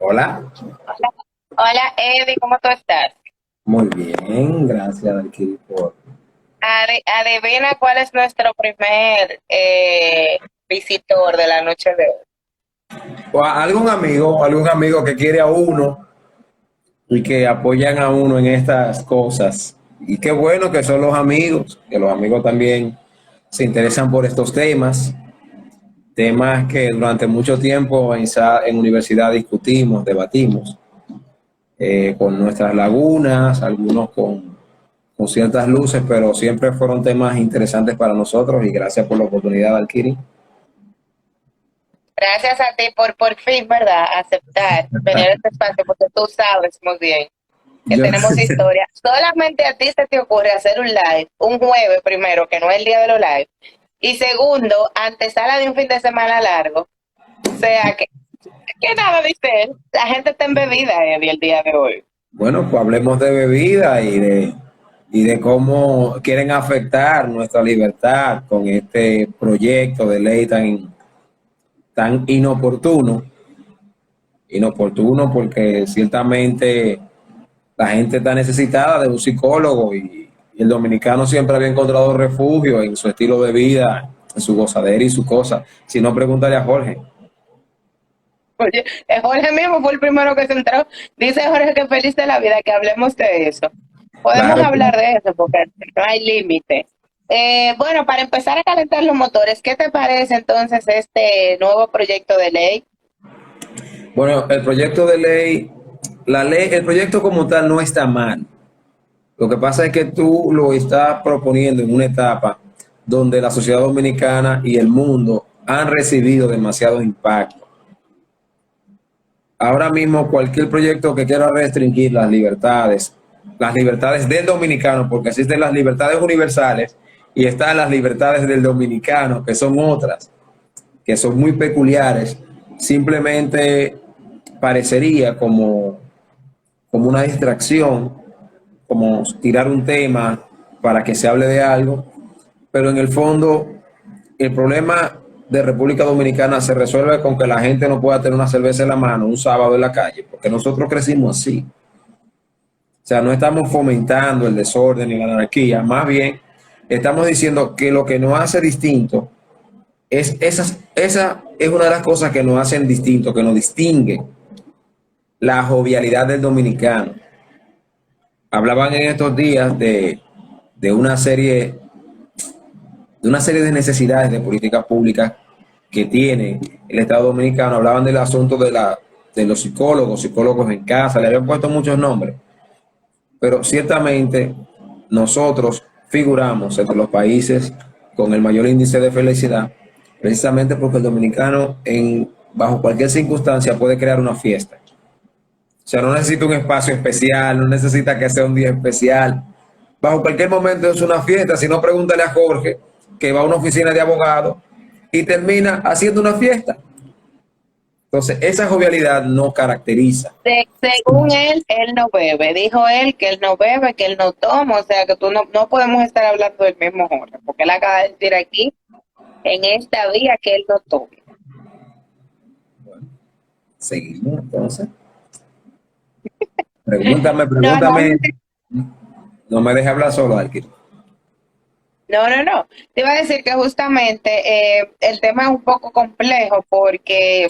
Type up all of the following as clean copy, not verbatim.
Hola, Hola, hola, Eddie, ¿cómo tú estás? muy bien, gracias Valkyrie por... Adivina cuál es nuestro primer visitor de la noche de hoy. O algún amigo que quiere a uno y que apoyan a uno en estas cosas. Y qué bueno que son los amigos, que los amigos también se interesan por estos temas que durante mucho tiempo en universidad discutimos, debatimos, con nuestras lagunas, algunos con ciertas luces, pero siempre fueron temas interesantes para nosotros y gracias por la oportunidad, Valkyrie. Gracias a ti por fin, ¿verdad? Aceptar venir a este espacio porque tú sabes muy bien que Yo, tenemos historia. Solamente a ti se te ocurre hacer un live, un jueves primero, que no es el día de los live, y segundo, antesala de un fin de semana largo. O sea, que nada, dice él, la gente está embebida, Eddie, el día de hoy. bueno, pues hablemos de bebida y de cómo quieren afectar nuestra libertad con este proyecto de ley tan inoportuno porque ciertamente la gente está necesitada de un psicólogo y el dominicano siempre había encontrado refugio en su estilo de vida, en su gozadera y su cosa. Si no, pregúntale a Jorge. Oye, Jorge mismo fue el primero que se entró. Dice Jorge que feliz de la vida, que hablemos de eso. Podemos Claro, hablar de eso porque no hay límite. Bueno, para empezar a calentar los motores, ¿qué te parece entonces este nuevo proyecto de ley? bueno, el proyecto de ley, el proyecto como tal no está mal. Lo que pasa es que tú lo estás proponiendo en una etapa donde la sociedad dominicana y el mundo han recibido demasiado impacto. Ahora mismo cualquier proyecto que quiera restringir las libertades del dominicano, porque existen las libertades universales y están las libertades del dominicano, que son otras, que son muy peculiares, simplemente parecería como una distracción, como tirar un tema para que se hable de algo, pero en el fondo el problema de República Dominicana se resuelve con que la gente no pueda tener una cerveza en la mano un sábado en la calle, porque nosotros crecimos así. O sea, no estamos fomentando el desorden ni la anarquía, más bien estamos diciendo que lo que nos hace distinto esa es una de las cosas que nos hacen distinto, que nos distingue la jovialidad del dominicano. Hablaban en estos días de una serie de necesidades de políticas públicas que tiene el Estado Dominicano. Hablaban del asunto de los psicólogos en casa, le habían puesto muchos nombres, pero ciertamente nosotros figuramos entre los países con el mayor índice de felicidad, precisamente porque el dominicano bajo cualquier circunstancia puede crear una fiesta. O sea, no necesita un espacio especial, no necesita que sea un día especial. Bajo cualquier momento es una fiesta. Si no, pregúntale a Jorge, que va a una oficina de abogado y termina haciendo una fiesta. Entonces, esa jovialidad no caracteriza. Según él no bebe. Dijo él que él no bebe, que él no toma. O sea, que tú no podemos estar hablando del mismo Jorge, porque él acaba de decir aquí, en esta vía, que él no toma. Seguimos, entonces. No, Pregúntame. realmente. No me deje hablar solo, Alquil. No. Te iba a decir que justamente el tema es un poco complejo porque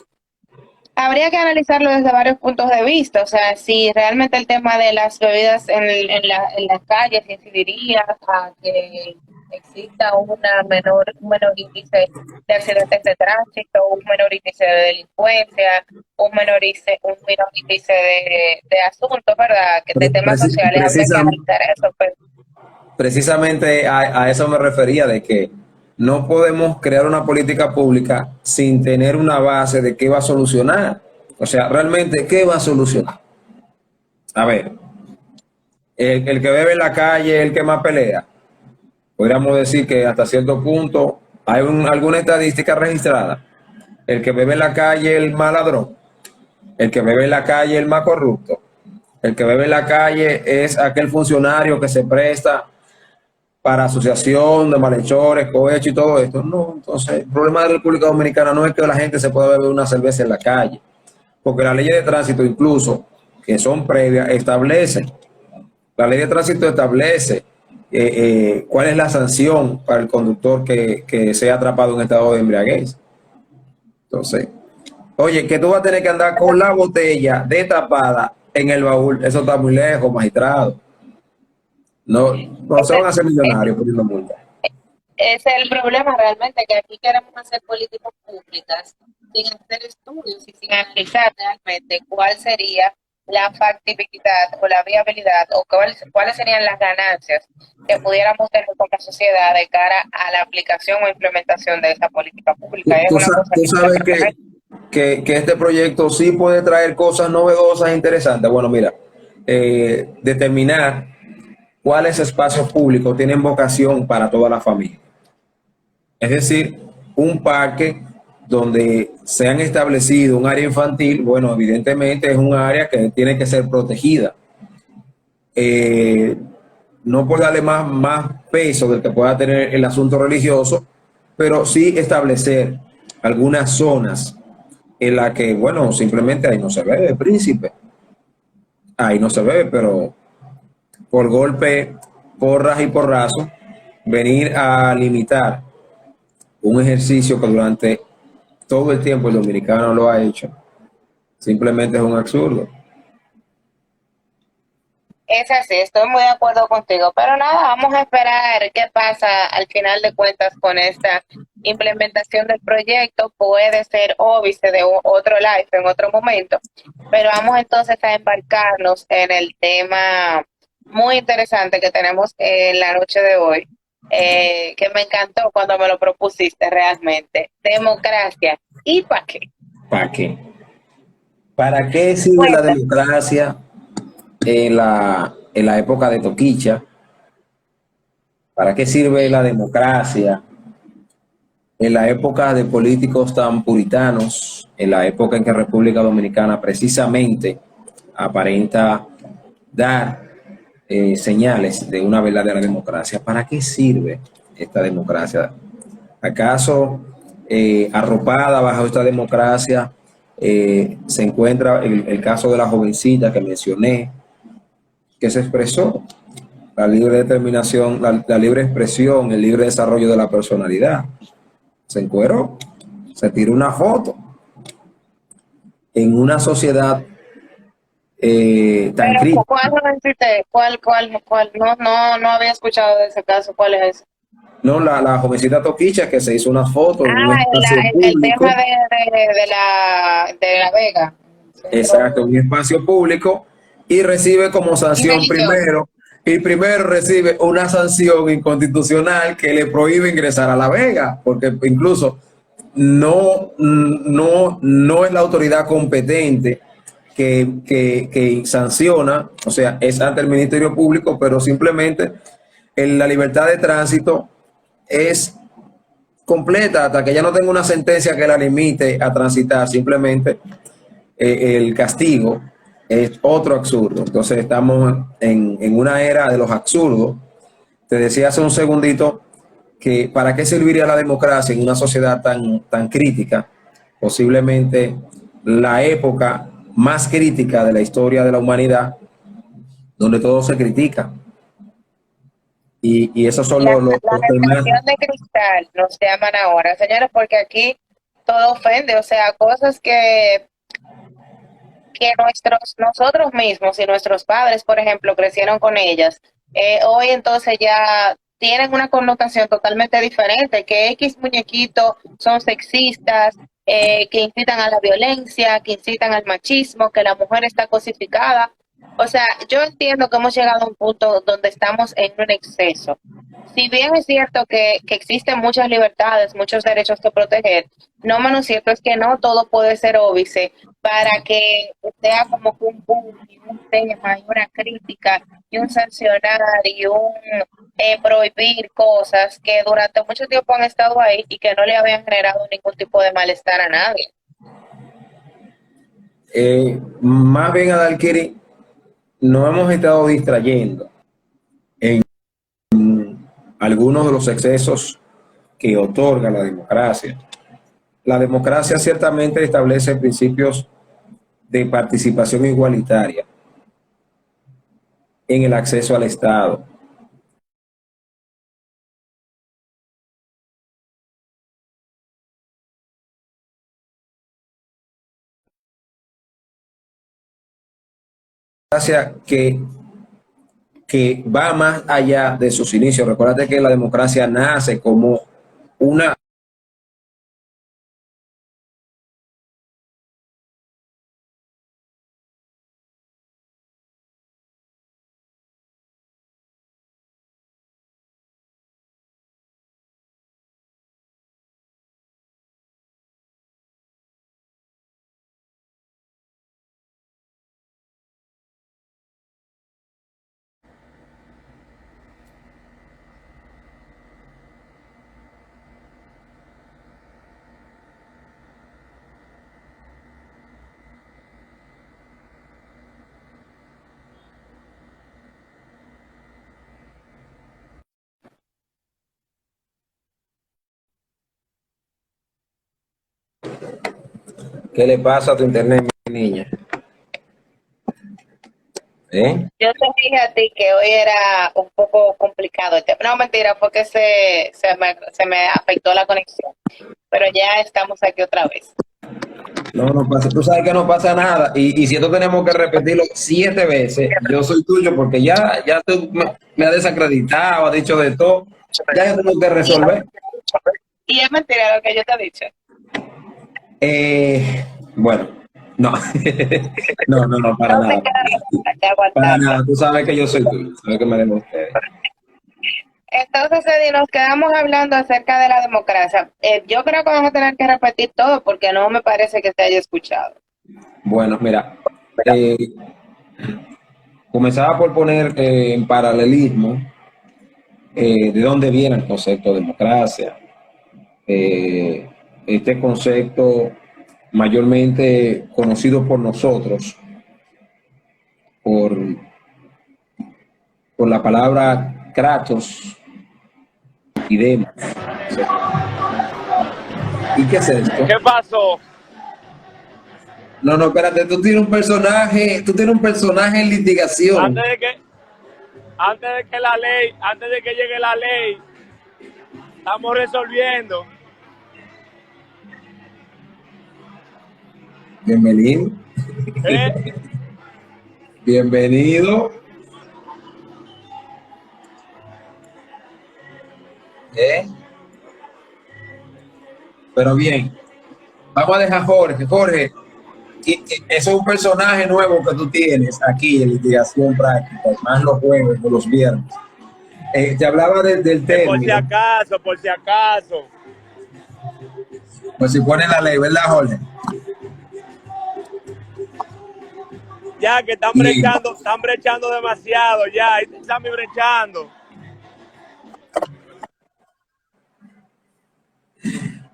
habría que analizarlo desde varios puntos de vista. O sea, si realmente el tema de las bebidas en las calles incidiría a que exista un menor índice de accidentes de tránsito, un menor índice de delincuencia, un menor índice de asuntos, ¿verdad? Que de temas sociales, habría que Precisamente, analizar eso. Pero precisamente a eso me refería, de que no podemos crear una política pública sin tener una base de qué va a solucionar. O sea, realmente, ¿qué va a solucionar? A ver, el que bebe en la calle, el que más pelea. Podríamos decir que hasta cierto punto hay alguna estadística registrada. El que bebe en la calle, el más ladrón. El que bebe en la calle, el más corrupto. El que bebe en la calle es aquel funcionario que se presta para asociación de malhechores, cohecho y todo esto. No, entonces el problema de la República Dominicana no es que la gente se pueda beber una cerveza en la calle. porque la ley de tránsito incluso, que son previas, establecen, la ley de tránsito establece cuál es la sanción para el conductor que sea atrapado en estado de embriaguez. Entonces, oye, que tú vas a tener que andar con la botella destapada en el baúl, eso está muy lejos, magistrado. No, no se van a hacer millonarios poniendo multa. Ese es el problema realmente, que aquí queremos hacer políticas públicas sin hacer estudios y sin analizar realmente cuál sería la factibilidad o la viabilidad o cuáles serían las ganancias que pudiéramos tener como sociedad de cara a la aplicación o implementación de esa política pública. Es una cosa Tú sabes que este proyecto sí puede traer cosas novedosas e interesantes. Bueno, mira, determinar cuáles espacios públicos tienen vocación para toda la familia. Es decir, un parque donde se han establecido un área infantil, bueno, evidentemente es un área que tiene que ser protegida. No por darle más peso del que pueda tener el asunto religioso, pero sí establecer algunas zonas en las que, bueno, simplemente ahí no se bebe, príncipe. Ahí no se bebe, pero por golpe, porras y porrazo, venir a limitar un ejercicio que durante todo el tiempo el dominicano lo ha hecho, simplemente es un absurdo. Es así, estoy muy de acuerdo contigo, pero nada, vamos a esperar qué pasa al final de cuentas con esta implementación del proyecto. Puede ser óbice de otro live en otro momento, pero vamos entonces a embarcarnos en el tema muy interesante que tenemos en la noche de hoy, que me encantó cuando me lo propusiste realmente. Democracia. ¿Y para qué? ¿Para qué? ¿Para qué sirve la democracia en la época de Toquicha? ¿Para qué sirve la democracia en la época de políticos tan puritanos, en la época en que República Dominicana precisamente aparenta dar señales de una verdadera democracia? ¿Para qué sirve esta democracia? ¿Acaso arropada bajo esta democracia se encuentra el caso de la jovencita que mencioné, que se expresó la libre determinación, la libre expresión, el libre desarrollo de la personalidad? Se encueró, se tiró una foto en una sociedad tan crítica. ¿Cuál? No había escuchado de ese caso. ¿Cuál es ese? No, la jovencita Toquicha que se hizo una foto en un espacio el público. tema de la Vega. Exacto, en un espacio público, y recibe como sanción primero recibe una sanción inconstitucional que le prohíbe ingresar a La Vega, porque incluso no es la autoridad competente que sanciona, o sea, es ante el Ministerio Público, pero simplemente la libertad de tránsito es completa hasta que ya no tenga una sentencia que la limite a transitar. Simplemente el castigo es otro absurdo. Entonces estamos en una era de los absurdos. Te decía hace un segundito que para qué serviría la democracia en una sociedad tan crítica, posiblemente la época más crítica de la historia de la humanidad, donde todo se critica. Y esos son los temas de cristal nos llaman ahora, señores, porque aquí todo ofende, o sea, cosas que nosotros mismos y nuestros padres, por ejemplo, crecieron con ellas, hoy entonces ya tienen una connotación totalmente diferente, que X muñequitos son sexistas, que incitan a la violencia, que incitan al machismo, que la mujer está cosificada. O sea, yo entiendo que hemos llegado a un punto donde estamos en un exceso. Si bien es cierto que existen muchas libertades, muchos derechos que proteger, no menos cierto es que no todo puede ser óbice para que sea como que un boom y un tema y una crítica y un sancionar y un prohibir cosas que durante mucho tiempo han estado ahí y que no le habían generado ningún tipo de malestar a nadie. Más bien, Adalkiri, nos hemos estado distrayendo en algunos de los excesos que otorga la democracia. La democracia ciertamente establece principios de participación igualitaria en el acceso al Estado. Que, que va más allá de sus inicios. Recuerda que la democracia nace como una ¿Qué le pasa a tu internet, mi niña? ¿Eh? Yo te dije a ti que hoy era un poco complicado el tema. No, mentira, fue que se me afectó la conexión. Pero ya estamos aquí otra vez. No, no pasa. Tú sabes que no pasa nada. Y si esto tenemos que repetirlo 7 veces, yo soy tuyo porque ya tú me has desacreditado, has dicho de todo. Ya yo tengo que resolver. Y es mentira lo que yo te he dicho. Bueno, no. No, para No te nada. queda que Para aguantar. nada. Tú sabes que yo soy tuyo. Sabes que me debo a ustedes. Entonces, Eddie, nos quedamos hablando acerca de la democracia. Yo creo que vamos a tener que repetir todo porque no me parece que se haya escuchado. Bueno, mira. Comenzaba por poner en paralelismo de dónde viene el concepto de democracia. Este concepto mayormente conocido por nosotros por, por la palabra kratos y demos. ¿Y qué es esto? ¿Qué pasó? No, espérate, tú tienes un personaje en litigación. Antes de que llegue la ley, estamos resolviendo. Bienvenido. Bienvenido. Pero bien, vamos a dejar a Jorge. Jorge, eso es un personaje nuevo que tú tienes aquí en litigación práctica, más los jueves o los viernes. Te hablaba del término. Por si acaso. Pues si pone la ley, ¿verdad, Jorge? Ya que están brechando demasiado, ya, están brechando.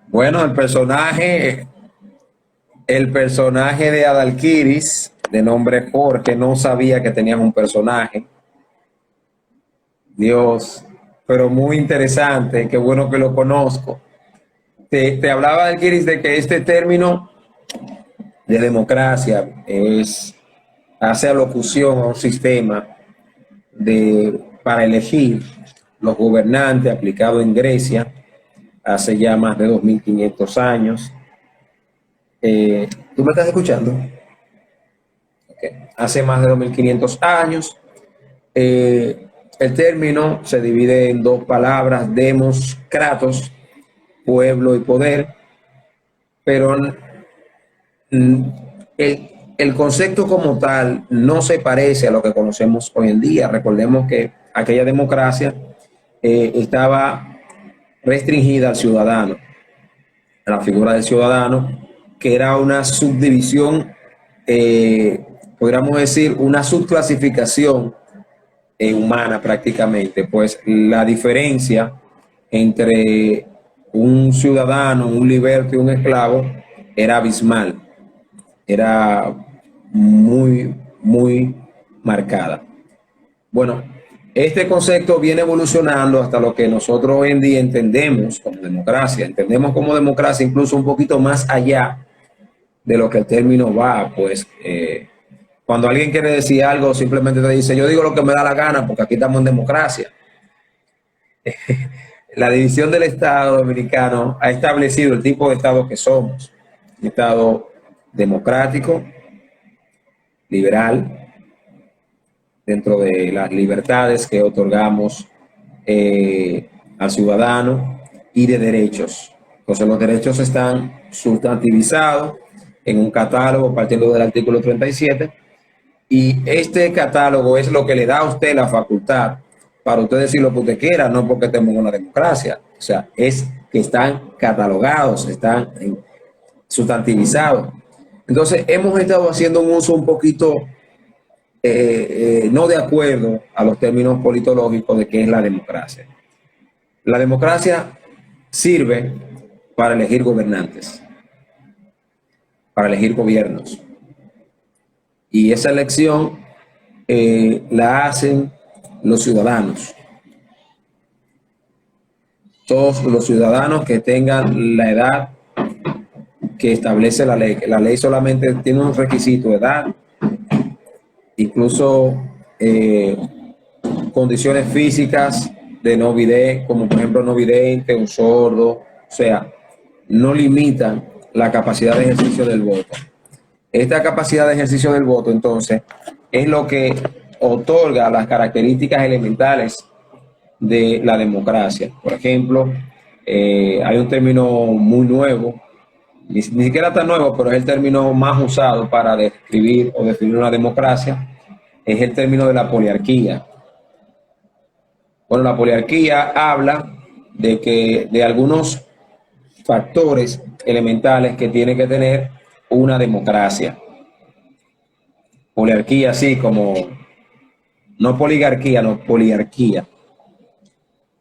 Bueno, el personaje de Adalquiris, de nombre Jorge, no sabía que tenías un personaje. Dios, pero muy interesante, qué bueno que lo conozco. Te hablaba Adalquiris de que este término de democracia hace alocución a un sistema para elegir los gobernantes aplicado en Grecia hace ya más de 2500 años. ¿Tú me estás escuchando? Okay. Hace más de 2500 años. El término se divide en 2 palabras, demos, kratos, pueblo y poder, pero el concepto como tal no se parece a lo que conocemos hoy en día. Recordemos que aquella democracia estaba restringida al ciudadano, a la figura del ciudadano, que era una subdivisión, podríamos decir, una subclasificación humana prácticamente, pues la diferencia entre un ciudadano, un liberto y un esclavo era abismal, era muy, muy marcada. Bueno, este concepto viene evolucionando hasta lo que nosotros hoy en día entendemos como democracia. Entendemos como democracia incluso un poquito más allá de lo que el término va, pues cuando alguien quiere decir algo, simplemente te dice, yo digo lo que me da la gana, porque aquí estamos en democracia. La división del Estado dominicano ha establecido el tipo de Estado que somos. Un Estado democrático, liberal, dentro de las libertades que otorgamos al ciudadano y de derechos. Entonces los derechos están sustantivizados en un catálogo partiendo del artículo 37 y este catálogo es lo que le da a usted la facultad para usted decir lo que usted quiera, no porque estemos en una democracia. O sea, es que están catalogados, están sustantivizados. Entonces hemos estado haciendo un uso un poquito no de acuerdo a los términos politológicos de qué es la democracia. La democracia sirve para elegir gobernantes, para elegir gobiernos. Y esa elección la hacen los ciudadanos. Todos los ciudadanos que tengan la edad que establece la ley. La ley solamente tiene un requisito de edad, incluso condiciones físicas de no vidente, como por ejemplo no vidente, un sordo, o sea, no limitan la capacidad de ejercicio del voto. Esta capacidad de ejercicio del voto, entonces, es lo que otorga las características elementales de la democracia. Por ejemplo, hay un término muy nuevo, ni siquiera tan nuevo, pero es el término más usado para describir o definir una democracia, es el término de la poliarquía. Bueno, la poliarquía habla de algunos factores elementales que tiene que tener una democracia. Poliarquía, así como, no poligarquía, no poliarquía.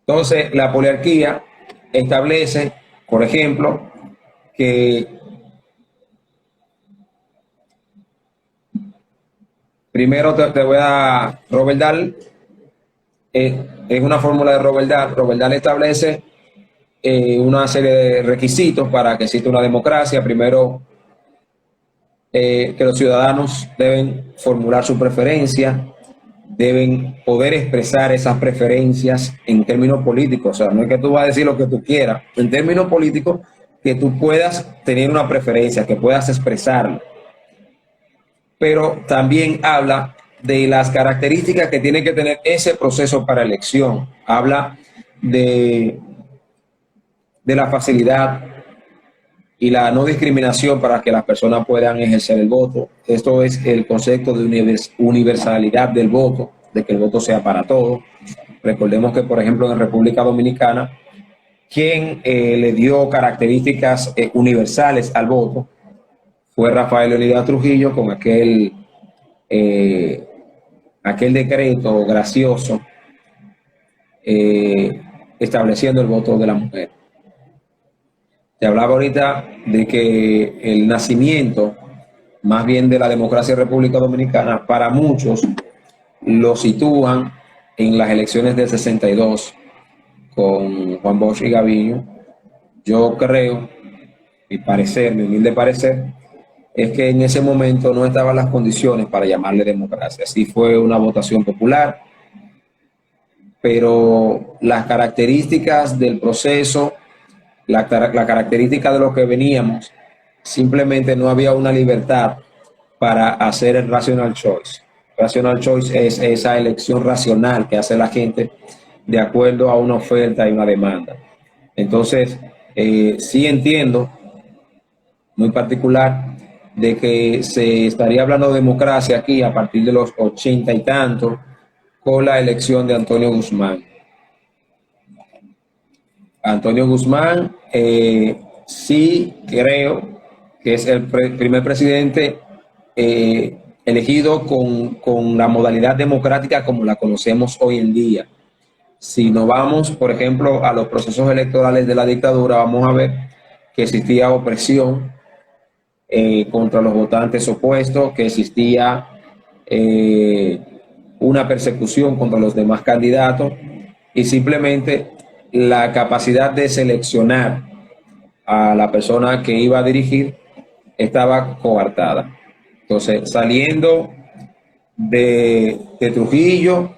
Entonces, la poliarquía establece, por ejemplo, que primero te voy a Robert Dahl, es una fórmula de Robert Dahl. Robert Dahl establece una serie de requisitos para que exista una democracia. Primero, que los ciudadanos deben formular su preferencia, deben poder expresar esas preferencias en términos políticos. O sea, no es que tú vas a decir lo que tú quieras, en términos políticos, que tú puedas tener una preferencia, que puedas expresarlo. Pero también habla de las características que tiene que tener ese proceso para elección. Habla de la facilidad y la no discriminación para que las personas puedan ejercer el voto. Esto es el concepto de universalidad del voto, de que el voto sea para todos. Recordemos que, por ejemplo, en República Dominicana, quien le dio características universales al voto fue Rafael Leonidas Trujillo con aquel decreto gracioso estableciendo el voto de la mujer. Te hablaba ahorita de que el nacimiento, más bien de la democracia en República Dominicana, para muchos lo sitúan en las elecciones del 62 con Juan Bosch y Gaviño. Yo creo, mi humilde parecer, es que en ese momento no estaban las condiciones para llamarle democracia. Sí fue una votación popular, pero las características del proceso, la característica de lo que veníamos, simplemente no había una libertad para hacer el rational choice. Rational choice es esa elección racional que hace la gente de acuerdo a una oferta y una demanda. Entonces, sí entiendo, muy particular, de que se estaría hablando de democracia aquí a partir de los 80 y tantos con la elección de Antonio Guzmán. Antonio Guzmán, sí creo que es el primer presidente elegido con la modalidad democrática como la conocemos hoy en día. Si nos vamos, por ejemplo, a los procesos electorales de la dictadura, vamos a ver que existía opresión contra los votantes opuestos, que existía una persecución contra los demás candidatos y simplemente la capacidad de seleccionar a la persona que iba a dirigir estaba coartada. Entonces, saliendo de Trujillo,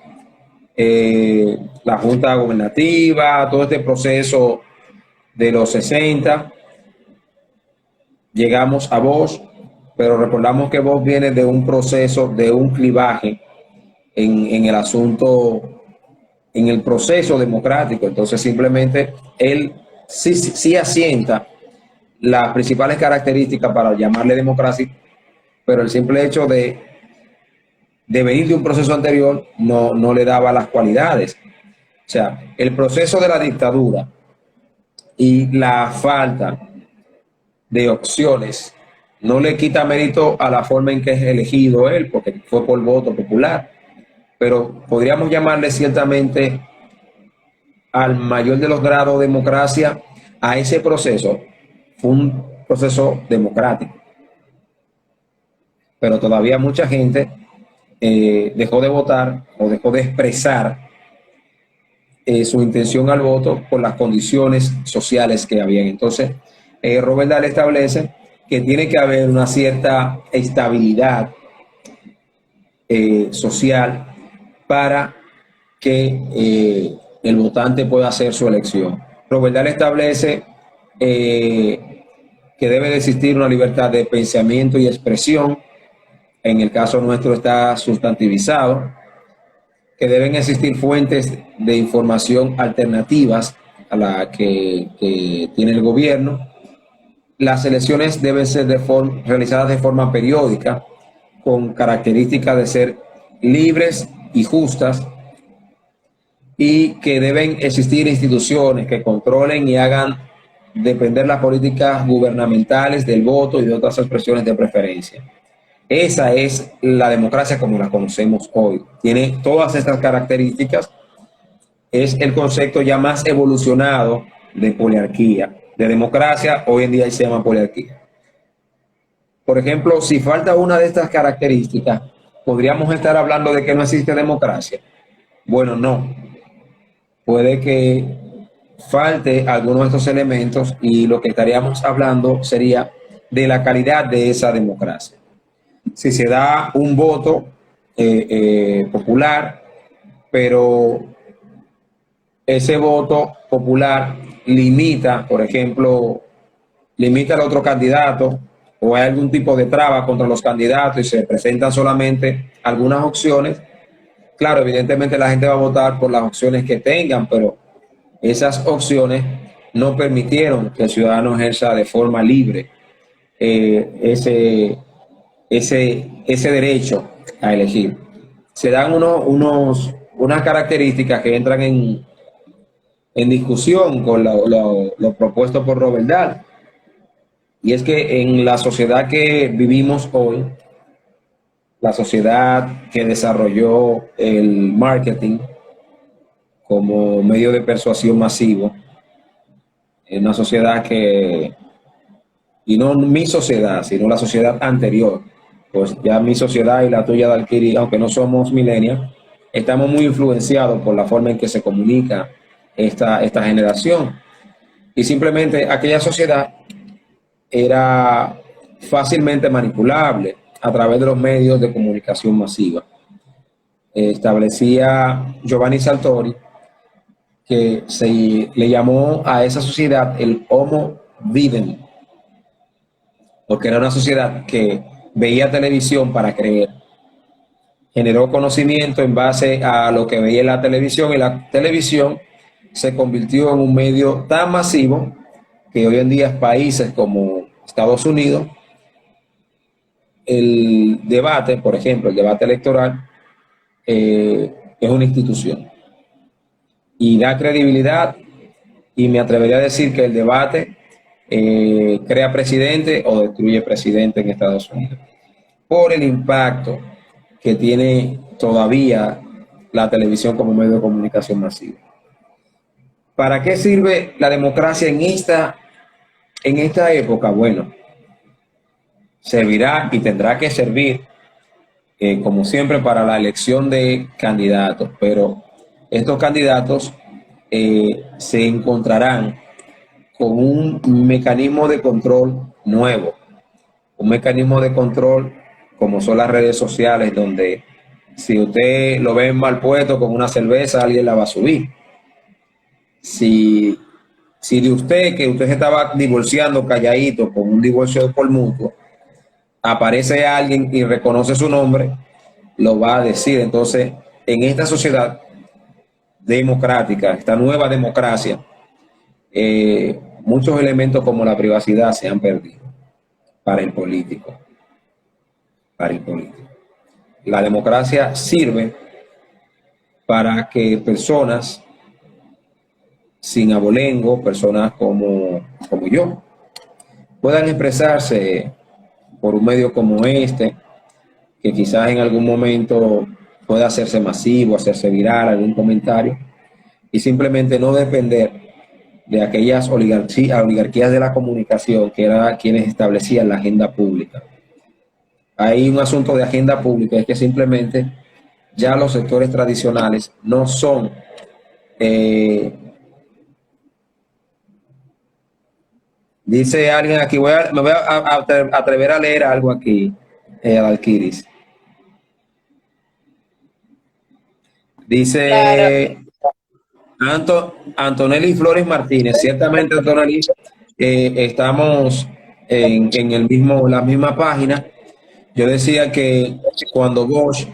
la Junta Gubernativa, todo este proceso de los 60, llegamos a Bosch, pero recordamos que Bosch viene de un proceso, de un clivaje en el asunto, en el proceso democrático. Entonces, simplemente él sí asienta las principales características para llamarle democracia, pero el simple hecho de venir de un proceso anterior no le daba las cualidades. O sea, el proceso de la dictadura y la falta de opciones no le quita mérito a la forma en que es elegido él, porque fue por voto popular, pero podríamos llamarle ciertamente al mayor de los grados de democracia a ese proceso. Fue un proceso democrático, pero todavía mucha gente dejó de votar o dejó de expresar su intención al voto por las condiciones sociales que habían. Entonces, Robert Dahl establece que tiene que haber una cierta estabilidad social para que el votante pueda hacer su elección. Robert Dahl establece que debe de existir una libertad de pensamiento y expresión. En el caso nuestro está sustantivizado, que deben existir fuentes de información alternativas a la que tiene el gobierno. Las elecciones deben ser realizadas de forma periódica, con características de ser libres y justas, y que deben existir instituciones que controlen y hagan depender las políticas gubernamentales del voto y de otras expresiones de preferencia. Esa es la democracia como la conocemos hoy. Tiene todas estas características. Es el concepto ya más evolucionado de poliarquía. De democracia, hoy en día se llama poliarquía. Por ejemplo, si falta una de estas características, ¿podríamos estar hablando de que no existe democracia? Bueno, no. Puede que falte alguno de estos elementos y lo que estaríamos hablando sería de la calidad de esa democracia. Si se da un voto popular, pero ese voto popular limita, por ejemplo, limita al otro candidato, o hay algún tipo de traba contra los candidatos y se presentan solamente algunas opciones, claro, evidentemente la gente va a votar por las opciones que tengan, pero esas opciones no permitieron que el ciudadano ejerza de forma libre ese derecho a elegir. Se dan unas características que entran en discusión con lo propuesto por Robert Dahl. Y es que en la sociedad que vivimos hoy, la sociedad que desarrolló el marketing como medio de persuasión masivo, es una sociedad que, y no mi sociedad, sino la sociedad anterior, pues ya mi sociedad y la tuya, Dalkiri, aunque no somos millennials, estamos muy influenciados por la forma en que se comunica esta generación. Y simplemente aquella sociedad era fácilmente manipulable a través de los medios de comunicación masiva. Establecía Giovanni Sartori que se le llamó a esa sociedad el Homo Videm, porque era una sociedad que veía televisión para creer. Generó conocimiento en base a lo que veía en la televisión, y la televisión se convirtió en un medio tan masivo que hoy en día países como Estados Unidos, el debate, por ejemplo, el debate electoral, es una institución y da credibilidad, y me atrevería a decir que el debate crea presidente o destruye presidente en Estados Unidos por el impacto que tiene todavía la televisión como medio de comunicación masivo. ¿Para qué sirve la democracia en esta época? Bueno, servirá y tendrá que servir, como siempre, para la elección de candidatos, pero estos candidatos se encontrarán con un mecanismo de control nuevo, un mecanismo de control como son las redes sociales, donde si usted lo ve mal puesto con una cerveza, alguien la va a subir. Si de usted, que usted se estaba divorciando calladito con un divorcio por mutuo, aparece alguien y reconoce su nombre, lo va a decir. Entonces, en esta sociedad democrática, esta nueva democracia, muchos elementos como la privacidad se han perdido para el político. Para el político. La democracia sirve para que personas sin abolengo, personas como yo, puedan expresarse por un medio como este, que quizás en algún momento pueda hacerse masivo, hacerse viral, algún comentario, y simplemente no depender de aquellas oligarquías de la comunicación que eran quienes establecían la agenda pública. Hay un asunto de agenda pública, es que simplemente ya los sectores tradicionales no son dice alguien aquí, me voy a atrever a leer algo aquí, Alquiris. Dice Antonelli Flores Martínez, ciertamente Antonelli, estamos en la misma página. Yo decía que cuando Bosch,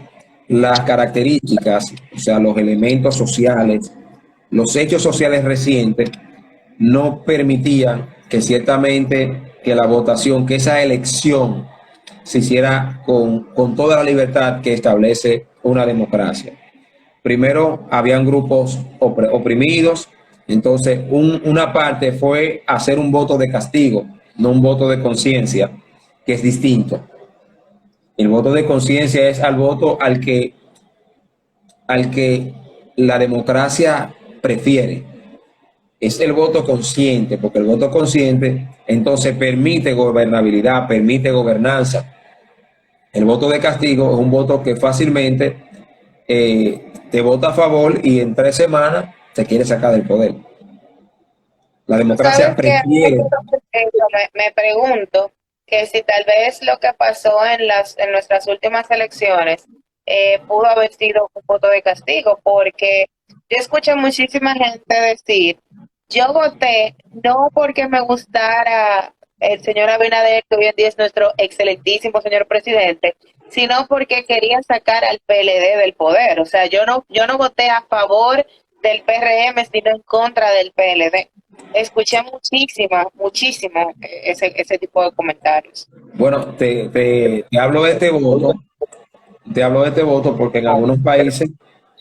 las características, o sea, los elementos sociales, los hechos sociales recientes, no permitían que ciertamente que la votación, que esa elección se hiciera con toda la libertad que establece una democracia. Primero, habían grupos oprimidos, entonces una parte fue hacer un voto de castigo, no un voto de conciencia, que es distinto. El voto de conciencia es al voto al que la democracia prefiere. Es el voto consciente, porque el voto consciente entonces permite gobernabilidad, permite gobernanza. El voto de castigo es un voto que fácilmente te vota a favor y en 3 semanas te quiere sacar del poder. La democracia prefiere. Me pregunto que si tal vez lo que pasó en nuestras últimas elecciones pudo haber sido un voto de castigo, porque yo escuché muchísima gente decir: yo voté no porque me gustara el señor Abinader, que hoy en día es nuestro excelentísimo señor presidente, sino porque quería sacar al PLD del poder. O sea, yo no voté a favor del PRM, sino en contra del PLD. Escuché muchísimo ese tipo de comentarios. Bueno, te hablo de este voto. Te hablo de este voto porque en algunos países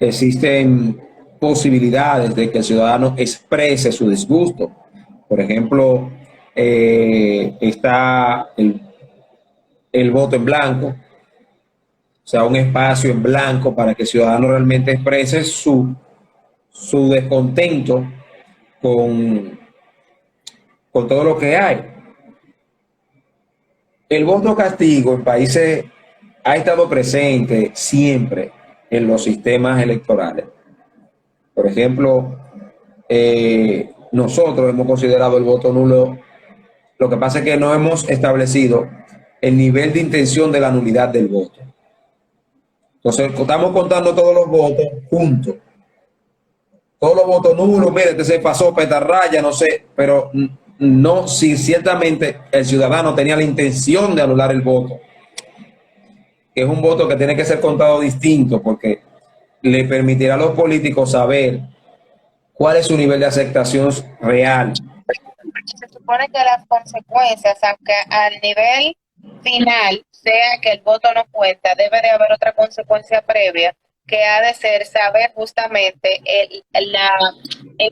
existen posibilidades de que el ciudadano exprese su disgusto. Por ejemplo, está el voto en blanco, o sea, un espacio en blanco para que el ciudadano realmente exprese su descontento con todo lo que hay. El voto castigo en países ha estado presente siempre en los sistemas electorales. Por ejemplo, nosotros hemos considerado el voto nulo. Lo que pasa es que no hemos establecido el nivel de intención de la nulidad del voto. Entonces, estamos contando todos los votos juntos. Todos los votos nulos, mire, este se pasó petarraya, no sé, pero no si ciertamente el ciudadano tenía la intención de anular el voto. Es un voto que tiene que ser contado distinto porque le permitirá a los políticos saber cuál es su nivel de aceptación real. Se supone que las consecuencias, aunque al nivel final sea que el voto no cuenta, debe de haber otra consecuencia previa, que ha de ser saber justamente el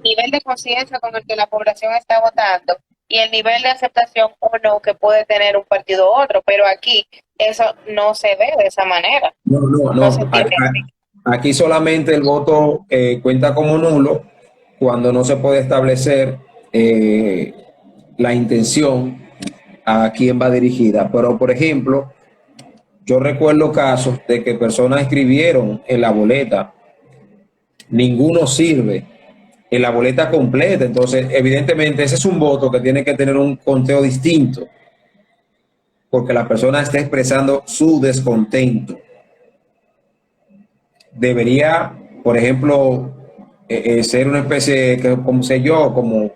nivel de conciencia con el que la población está votando y el nivel de aceptación o no que puede tener un partido u otro, pero aquí eso no se ve de esa manera. No. Aquí solamente el voto cuenta como nulo cuando no se puede establecer la intención a quién va dirigida. Pero, por ejemplo, yo recuerdo casos de que personas escribieron en la boleta, ninguno sirve, en la boleta completa. Entonces, evidentemente, ese es un voto que tiene que tener un conteo distinto. porque la persona está expresando su descontento. Debería, por ejemplo, ser una especie, como sé yo, como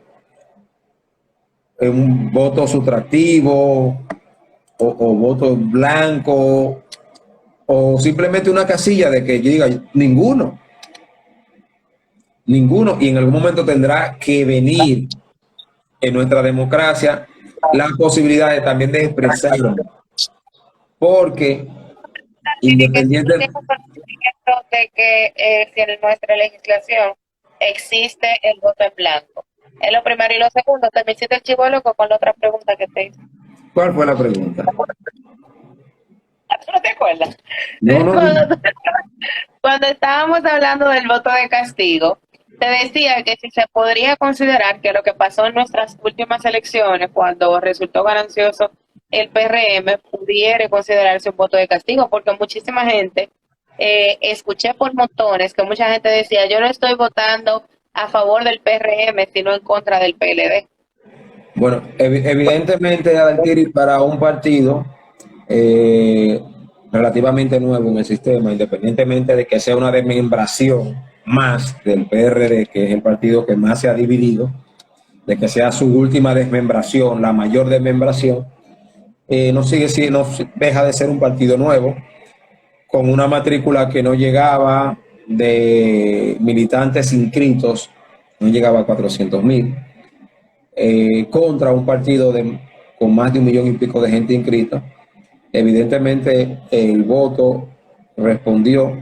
un voto sustractivo o voto blanco, o simplemente una casilla de que yo diga ninguno, y en algún momento tendrá que venir en nuestra democracia la posibilidad de también de expresarlo, porque Y que independiente, tengo conocimiento de que si en nuestra legislación existe el voto en blanco. Es lo primero. Y lo segundo, te me hiciste el chivo loco con la otra pregunta que te hice. ¿cuál fue la pregunta? ¿Tú no te acuerdas? No, no, Cuando, cuando estábamos hablando del voto de castigo, te decía que si se podría considerar que lo que pasó en nuestras últimas elecciones, cuando resultó ganancioso el PRM, pudiera considerarse un voto de castigo, porque muchísima gente, escuché por montones que mucha gente decía, yo no estoy votando a favor del PRM, sino en contra del PLD. bueno, evidentemente, Adaltiri, para un partido eh, relativamente nuevo en el sistema, independientemente de que sea una desmembración más del PRD, que es el partido que más se ha dividido, de que sea su última desmembración, la mayor desmembración, no sigue siendo, no deja de ser un partido nuevo, con una matrícula que no llegaba de militantes inscritos, no llegaba a 400,000, contra un partido con más de 1,000,000 y pico de gente inscrita. Evidentemente, el voto respondió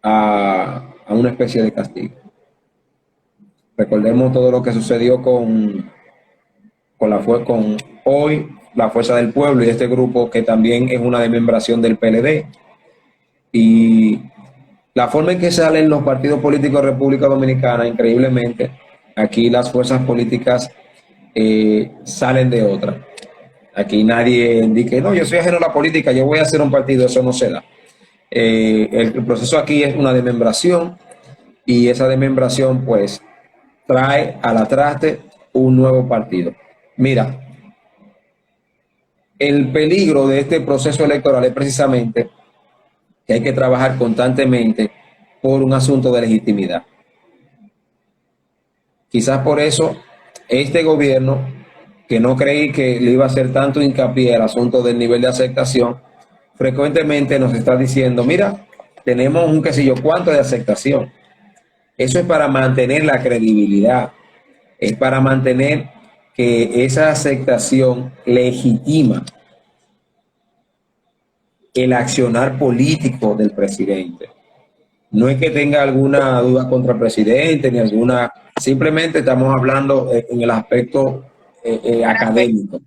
a una especie de castigo. Recordemos todo lo que sucedió con hoy la Fuerza del Pueblo y este grupo que también es una desmembración del PLD. Y la forma en que salen los partidos políticos de República Dominicana, increíblemente, aquí las fuerzas políticas salen de otra. Aquí nadie indique, no, yo soy ajeno a la política, yo voy a hacer un partido, eso no se da. El proceso aquí es una desmembración y esa desmembración pues trae a la traste un nuevo partido. Mira, el peligro de este proceso electoral es precisamente que hay que trabajar constantemente por un asunto de legitimidad. Quizás por eso este gobierno, que no creí que le iba a hacer tanto hincapié al asunto del nivel de aceptación, frecuentemente nos está diciendo, mira, tenemos un qué sé yo cuánto de aceptación. Eso es para mantener la credibilidad, es para mantener que esa aceptación legitima el accionar político del presidente. No es que tenga alguna duda contra el presidente, ni alguna, simplemente estamos hablando en el aspecto académico.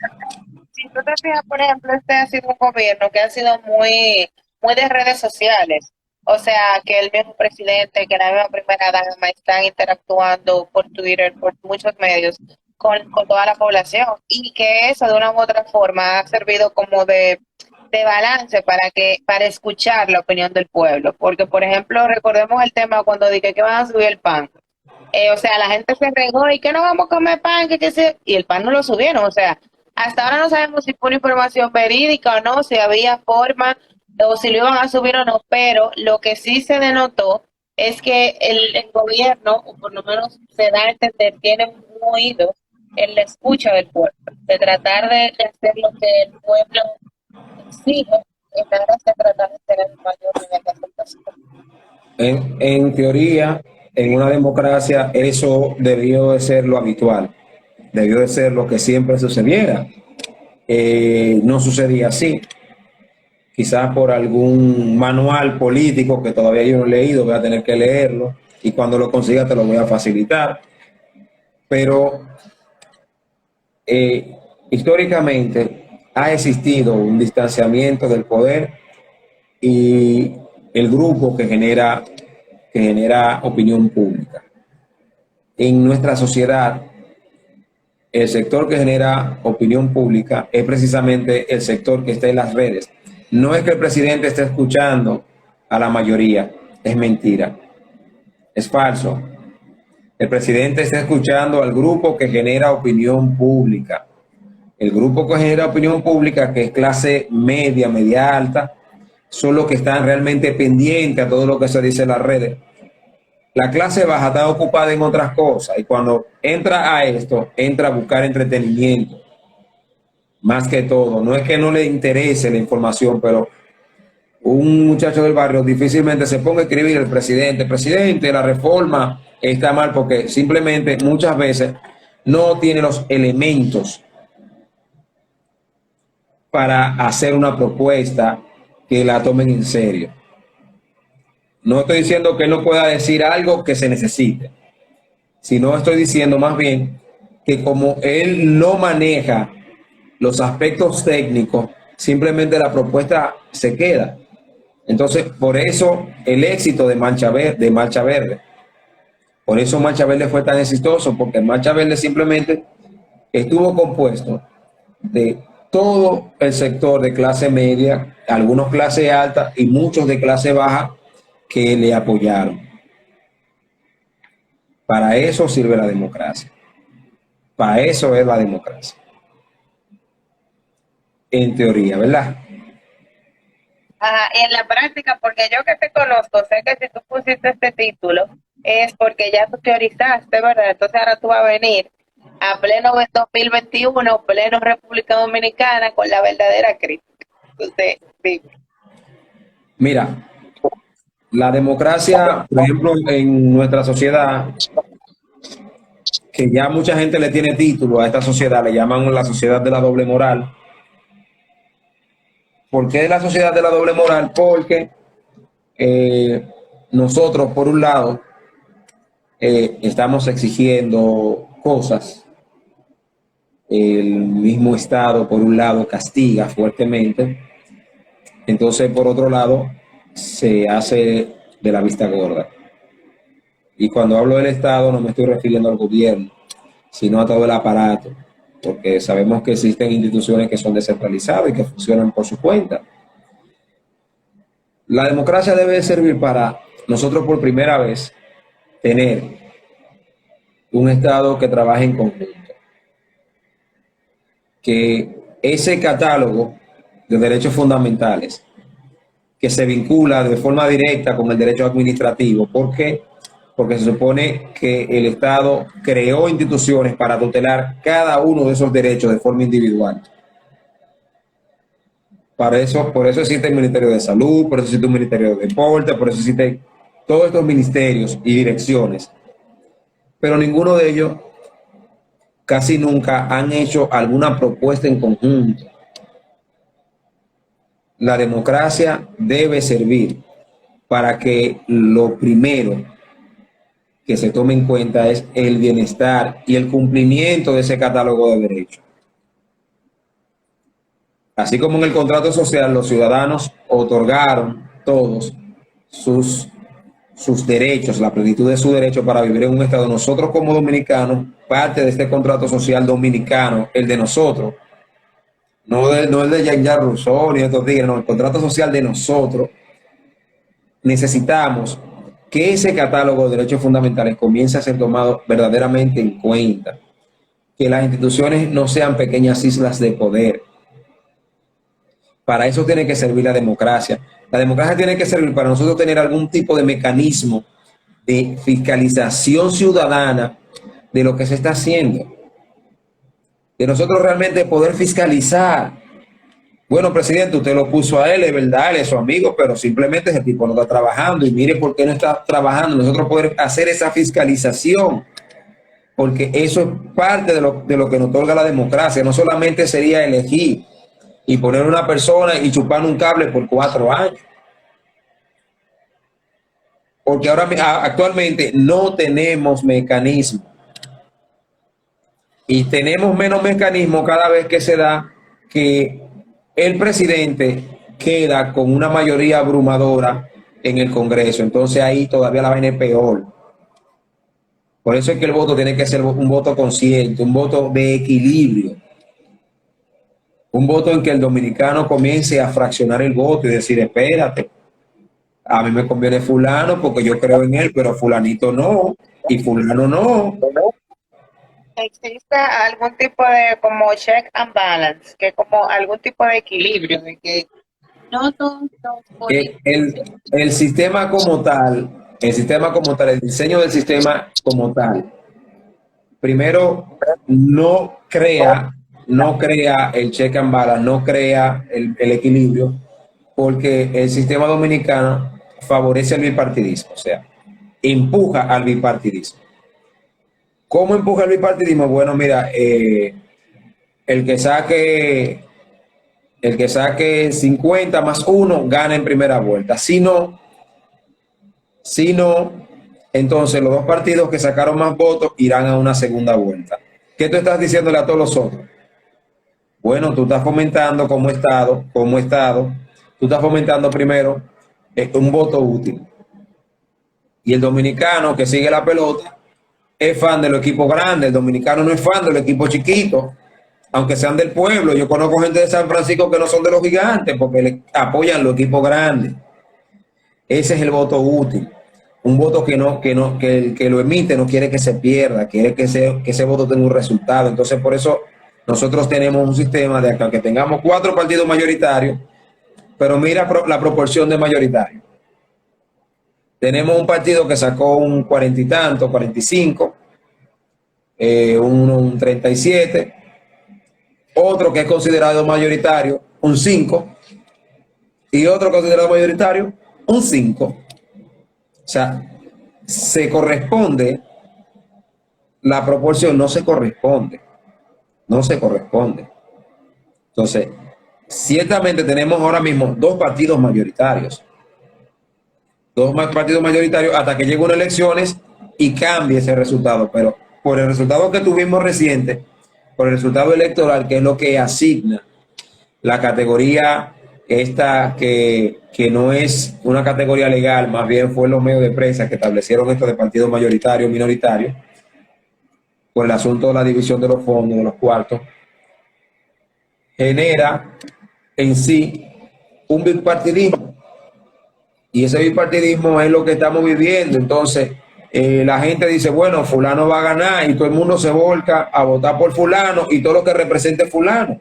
Si tú te fijas, por ejemplo, este ha sido un gobierno que ha sido muy de redes sociales. O sea, que el mismo presidente, que la misma primera dama están interactuando por Twitter, por muchos medios, con toda la población. Y que eso, de una u otra forma, ha servido como de balance para escuchar la opinión del pueblo. Porque, por ejemplo, recordemos el tema cuando dije que van a subir el pan. O sea, la gente se regó y que no vamos a comer pan, y el pan no lo subieron. O sea, hasta ahora no sabemos si fue una información verídica o no, si había forma o si lo iban a subir o no, pero lo que sí se denotó es que el gobierno, o por lo menos se da a entender, tiene un oído en la escucha del pueblo, de tratar de hacer lo que el pueblo exige, en aras de tratar de tener el mayor nivel de aceptación. En teoría, en una democracia, eso debió de ser lo habitual, debió de ser lo que siempre sucediera. No sucedía así. Quizás por algún manual político que todavía yo no he leído, voy a tener que leerlo y cuando lo consiga te lo voy a facilitar. Pero históricamente ha existido un distanciamiento del poder y el grupo que genera opinión pública. En nuestra sociedad, el sector que genera opinión pública es precisamente el sector que está en las redes. No es que el presidente esté escuchando a la mayoría, es mentira, es falso. El presidente está escuchando al grupo que genera opinión pública. El grupo que genera opinión pública, que es clase media, media alta, son los que están realmente pendientes a todo lo que se dice en las redes. La clase baja está ocupada en otras cosas y cuando entra a esto, entra a buscar entretenimiento. Más que todo, no es que no le interese la información, pero un muchacho del barrio difícilmente se ponga a escribir el presidente, la reforma está mal, porque simplemente muchas veces no tiene los elementos para hacer una propuesta que la tomen en serio. No estoy diciendo que él no pueda decir algo que se necesite, sino estoy diciendo más bien que como él no maneja los aspectos técnicos, simplemente la propuesta se queda. Entonces, por eso el éxito de Marcha Verde, por eso Marcha Verde fue tan exitoso, porque Marcha Verde simplemente estuvo compuesto de todo el sector de clase media, algunos clase alta y muchos de clase baja que le apoyaron. Para eso sirve la democracia. Para eso es la democracia. En teoría, ¿verdad? Ajá, y en la práctica, porque yo que te conozco, sé que si tú pusiste este título es porque ya tú teorizaste, ¿verdad? Entonces ahora tú vas a venir a pleno 2021, pleno República Dominicana, con la verdadera crítica. Entonces, sí. Mira, la democracia, por ejemplo, en nuestra sociedad, que ya mucha gente le tiene título a esta sociedad, le llaman la sociedad de la doble moral. ¿Por qué la sociedad de la doble moral? Porque nosotros, por un lado, estamos exigiendo cosas. El mismo Estado, por un lado, castiga fuertemente. Entonces, por otro lado, se hace de la vista gorda. Y cuando hablo del Estado, no me estoy refiriendo al gobierno, sino a todo el aparato, porque sabemos que existen instituciones que son descentralizadas y que funcionan por su cuenta. La democracia debe servir para nosotros por primera vez tener un Estado que trabaje en conjunto. Que ese catálogo de derechos fundamentales que se vincula de forma directa con el derecho administrativo. ¿Por qué? Porque se supone que el Estado creó instituciones para tutelar cada uno de esos derechos de forma individual. Por eso existe el Ministerio de Salud, por eso existe un Ministerio de Deporte, por eso existen todos estos ministerios y direcciones. Pero ninguno de ellos casi nunca han hecho alguna propuesta en conjunto. La democracia debe servir para que lo primero que se tome en cuenta es el bienestar y el cumplimiento de ese catálogo de derechos. Así como en el contrato social los ciudadanos otorgaron todos sus derechos, la plenitud de su derecho para vivir en un Estado. Nosotros como dominicanos, parte de este contrato social dominicano, el de nosotros, no el de Jean-Jacques Rousseau ni estos días, no, el contrato social de nosotros, necesitamos que ese catálogo de derechos fundamentales comience a ser tomado verdaderamente en cuenta, que las instituciones no sean pequeñas islas de poder. Para eso tiene que servir la democracia. La democracia tiene que servir para nosotros tener algún tipo de mecanismo de fiscalización ciudadana de lo que se está haciendo. De nosotros realmente poder fiscalizar. Bueno, presidente, usted lo puso a él, es verdad, él es su amigo, pero simplemente ese tipo no está trabajando y mire por qué no está trabajando. Nosotros poder hacer esa fiscalización, porque eso es parte de lo que nos otorga la democracia. No solamente sería elegir y poner una persona y chupar un cable por 4 años. Porque actualmente no tenemos mecanismo. Y tenemos menos mecanismo cada vez que se da que el presidente queda con una mayoría abrumadora en el Congreso. Entonces ahí todavía la vaina es peor. Por eso es que el voto tiene que ser un voto consciente, un voto de equilibrio. Un voto en que el dominicano comience a fraccionar el voto y decir, espérate, a mí me conviene fulano porque yo creo en él, pero fulanito no, y fulano no. exista algún tipo de como check and balance, que como algún tipo de equilibrio, de que no todos los políticos. El sistema como tal, el diseño del sistema como tal, primero no crea el check and balance, no crea el equilibrio, porque el sistema dominicano favorece el bipartidismo, o sea, empuja al bipartidismo. ¿Cómo empuja el bipartidismo? Bueno, mira, el que saque el que saque 50 más 1 gana en primera vuelta. Si no, entonces los dos partidos que sacaron más votos irán a una segunda vuelta. ¿Qué tú estás diciéndole a todos los otros? Bueno, tú estás fomentando como Estado, tú estás fomentando primero un voto útil. Y el dominicano que sigue la pelota es fan de los equipos grandes, el dominicano no es fan de los equipos chiquitos, aunque sean del pueblo. Yo conozco gente de San Francisco que no son de los gigantes porque le apoyan los equipos grandes. Ese es el voto útil. Un voto que el que lo emite no quiere que se pierda, quiere que ese voto tenga un resultado. Entonces, por eso nosotros tenemos un sistema de que tengamos 4 partidos mayoritarios, pero mira la proporción de mayoritarios. Tenemos un partido que sacó un 40 y tanto, 45, un 37, otro que es considerado mayoritario, un 5, y otro considerado mayoritario, un 5. O sea, se corresponde, la proporción no se corresponde. Entonces, ciertamente tenemos ahora mismo 2 partidos mayoritarios. 2 partidos mayoritarios hasta que lleguen unas elecciones y cambie ese resultado. Pero por el resultado que tuvimos reciente, por el resultado electoral, que es lo que asigna la categoría esta que no es una categoría legal, más bien fue los medios de prensa que establecieron esto de partidos mayoritarios, minoritarios, por el asunto de la división de los fondos, de los cuartos, genera en sí un bipartidismo. Y ese bipartidismo es lo que estamos viviendo. Entonces, la gente dice, bueno, fulano va a ganar, y todo el mundo se volca a votar por fulano y todo lo que represente fulano.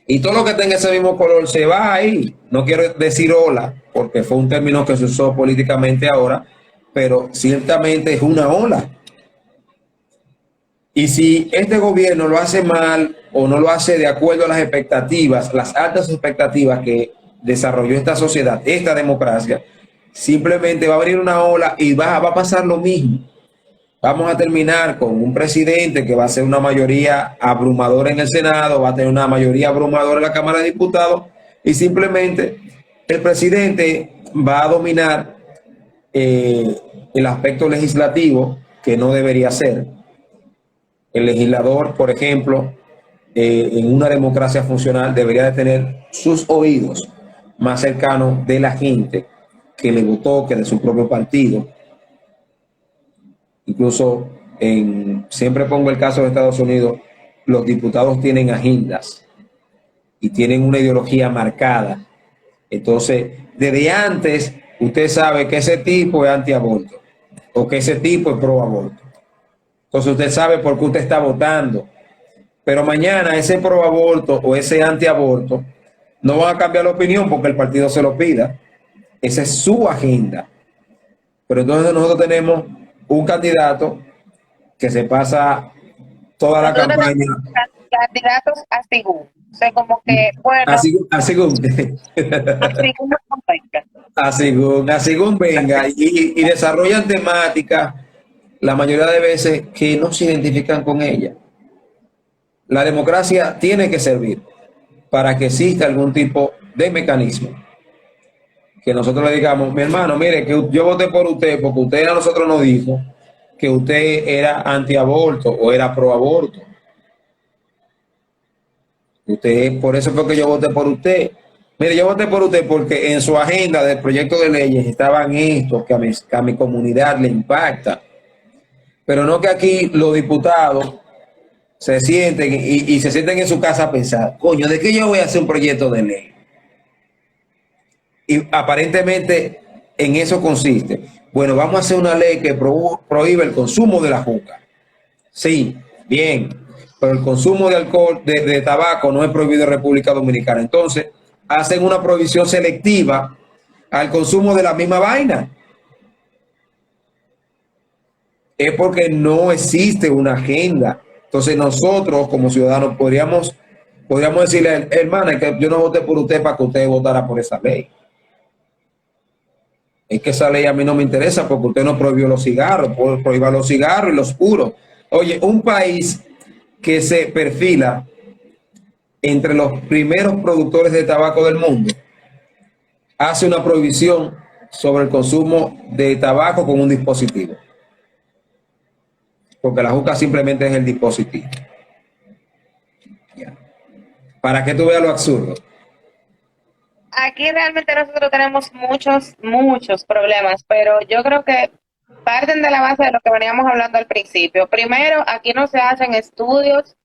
Y todo lo que tenga ese mismo color se va ahí. No quiero decir ola, porque fue un término que se usó políticamente ahora, pero ciertamente es una ola. Y si este gobierno lo hace mal o no lo hace de acuerdo a las expectativas, las altas expectativas que desarrolló esta sociedad, esta democracia, simplemente va a venir una ola y va a pasar lo mismo. Vamos a terminar con un presidente que va a ser una mayoría abrumadora en el Senado, va a tener una mayoría abrumadora en la Cámara de Diputados, y simplemente el presidente va a dominar el aspecto legislativo, que no debería ser. El legislador, por ejemplo, en una democracia funcional debería de tener sus oídos más cercanos de la gente que le votó, que de su propio partido. Incluso siempre pongo el caso de Estados Unidos, los diputados tienen agendas y tienen una ideología marcada. Entonces, desde antes, usted sabe que ese tipo es antiaborto o que ese tipo es pro aborto. Entonces usted sabe por qué usted está votando. Pero mañana ese pro aborto o ese antiaborto no van a cambiar la opinión porque el partido se lo pida. Esa es su agenda. Pero entonces nosotros tenemos un candidato que se pasa toda la campaña. Candidatos a según. O sea, como que, bueno. A según venga. Y desarrollan temáticas, la mayoría de veces, que no se identifican con ella. La democracia tiene que servir para que exista algún tipo de mecanismo. Que nosotros le digamos, mi hermano, mire, que yo voté por usted porque usted a nosotros nos dijo que usted era antiaborto o era proaborto. Por eso fue que yo voté por usted. Mire, yo voté por usted porque en su agenda del proyecto de leyes estaban estos que a mi comunidad le impacta. Pero no que aquí los diputados se sienten y se sienten en su casa a pensar, coño, ¿de qué yo voy a hacer un proyecto de ley? Y aparentemente en eso consiste. Bueno, vamos a hacer una ley que prohíbe el consumo de la juca. Sí, bien, pero el consumo de alcohol, de tabaco no es prohibido en República Dominicana. Entonces, hacen una prohibición selectiva al consumo de la misma vaina. Es porque no existe una agenda. Entonces, nosotros como ciudadanos podríamos decirle, hermana, es que yo no voté por usted para que usted votara por esa ley. Es que esa ley a mí no me interesa porque usted no prohibió los cigarros, prohíba los cigarros y los puros. Oye, un país que se perfila entre los primeros productores de tabaco del mundo hace una prohibición sobre el consumo de tabaco con un dispositivo. Porque la juca simplemente es el dispositivo. Ya. Para que tú veas lo absurdo. Aquí realmente nosotros tenemos muchos problemas, pero yo creo que parten de la base de lo que veníamos hablando al principio. Primero, aquí no se hacen estudios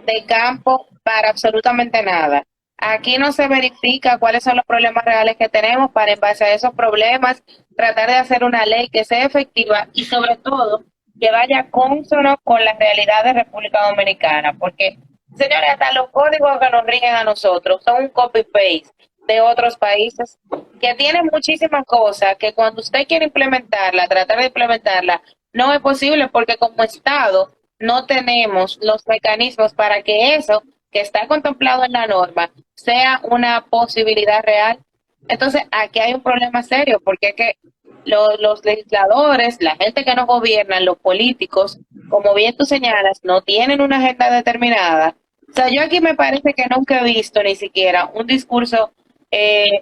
de campo para absolutamente nada. Aquí no se verifica cuáles son los problemas reales que tenemos para, en base a esos problemas, tratar de hacer una ley que sea efectiva y sobre todo que vaya consono con la realidad de República Dominicana. Porque, señores, hasta los códigos que nos rigen a nosotros son un copy-paste de otros países que tienen muchísimas cosas que cuando usted quiere implementarla, tratar de implementarla, no es posible porque como Estado no tenemos los mecanismos para que eso que está contemplado en la norma sea una posibilidad real. Entonces, aquí hay un problema serio porque es que los legisladores, la gente que nos gobierna, los políticos, como bien tú señalas, no tienen una agenda determinada. O sea, yo aquí me parece que nunca he visto ni siquiera un discurso,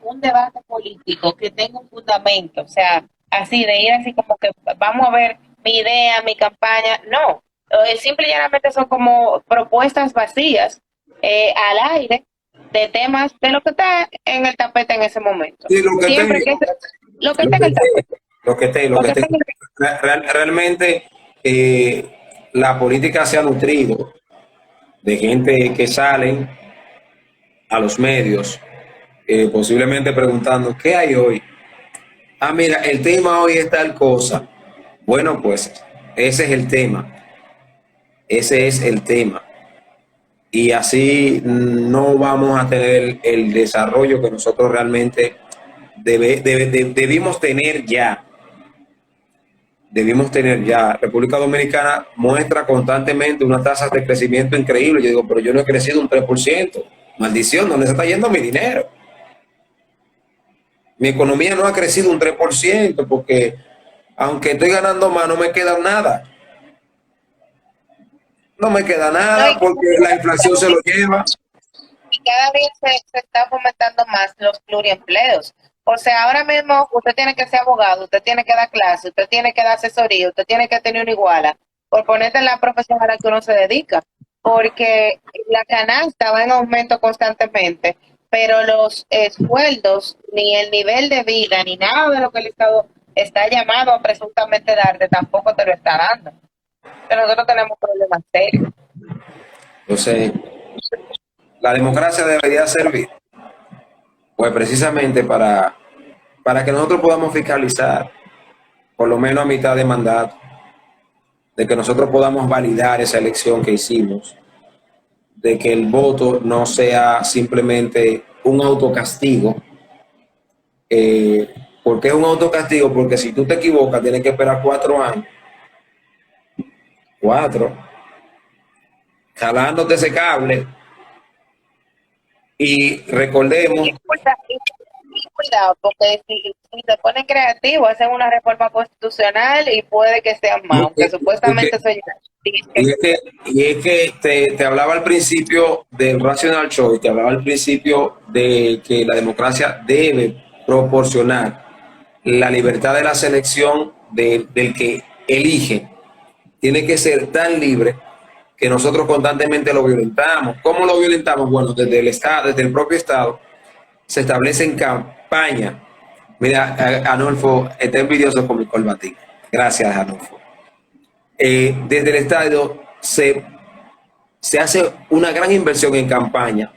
un debate político que tenga un fundamento, o sea, así de ir así como que vamos a ver mi idea, mi campaña, no, simple y llanamente son como propuestas vacías al aire de temas de lo que está en el tapete en ese momento. Sí, lo que Siempre esté, que lo que está en el tapete. lo que esté. Realmente la política se ha nutrido de gente que salen a los medios, posiblemente preguntando, ¿qué hay hoy? Ah, mira, el tema hoy es tal cosa. Bueno, pues ese es el tema. Ese es el tema. Y así no vamos a tener el desarrollo que nosotros realmente debimos tener ya. Debimos tener ya. República Dominicana muestra constantemente unas tasas de crecimiento increíbles. Yo digo, pero yo no he crecido un 3%. Maldición, ¿dónde se está yendo mi dinero? Mi economía no ha crecido un 3% porque aunque estoy ganando más, no me queda nada. No me queda nada porque la inflación se lo lleva. Y cada día se está fomentando más los pluriempleos. O sea, ahora mismo usted tiene que ser abogado, usted tiene que dar clase, usted tiene que dar asesoría, usted tiene que tener una iguala, por ponerte en la profesión a la que uno se dedica. Porque la canasta va en aumento constantemente, pero los sueldos, ni el nivel de vida, ni nada de lo que el Estado está llamado a presuntamente darte, tampoco te lo está dando. Pero nosotros tenemos problemas serios. Entonces, la democracia debería servir, pues precisamente para que nosotros podamos fiscalizar, por lo menos a mitad de mandato, de que nosotros podamos validar esa elección que hicimos, de que el voto no sea simplemente un autocastigo. ¿Por qué es un autocastigo? Porque si tú te equivocas, tienes que esperar 4 años. 4. Jalándote ese cable. Y recordemos. Y cuidado, porque si se ponen creativos, hacen una reforma constitucional y puede que sean más, aunque supuestamente soy. Y es que te hablaba al principio del rational choice, te hablaba al principio de que la democracia debe proporcionar la libertad de la selección del que elige. Tiene que ser tan libre que nosotros constantemente lo violentamos. ¿Cómo lo violentamos? Bueno, desde el Estado, desde el propio Estado, se establecen campañas. Mira, Anolfo está envidioso con mi corbatín. Gracias, Anolfo. Desde el Estado se hace una gran inversión en campaña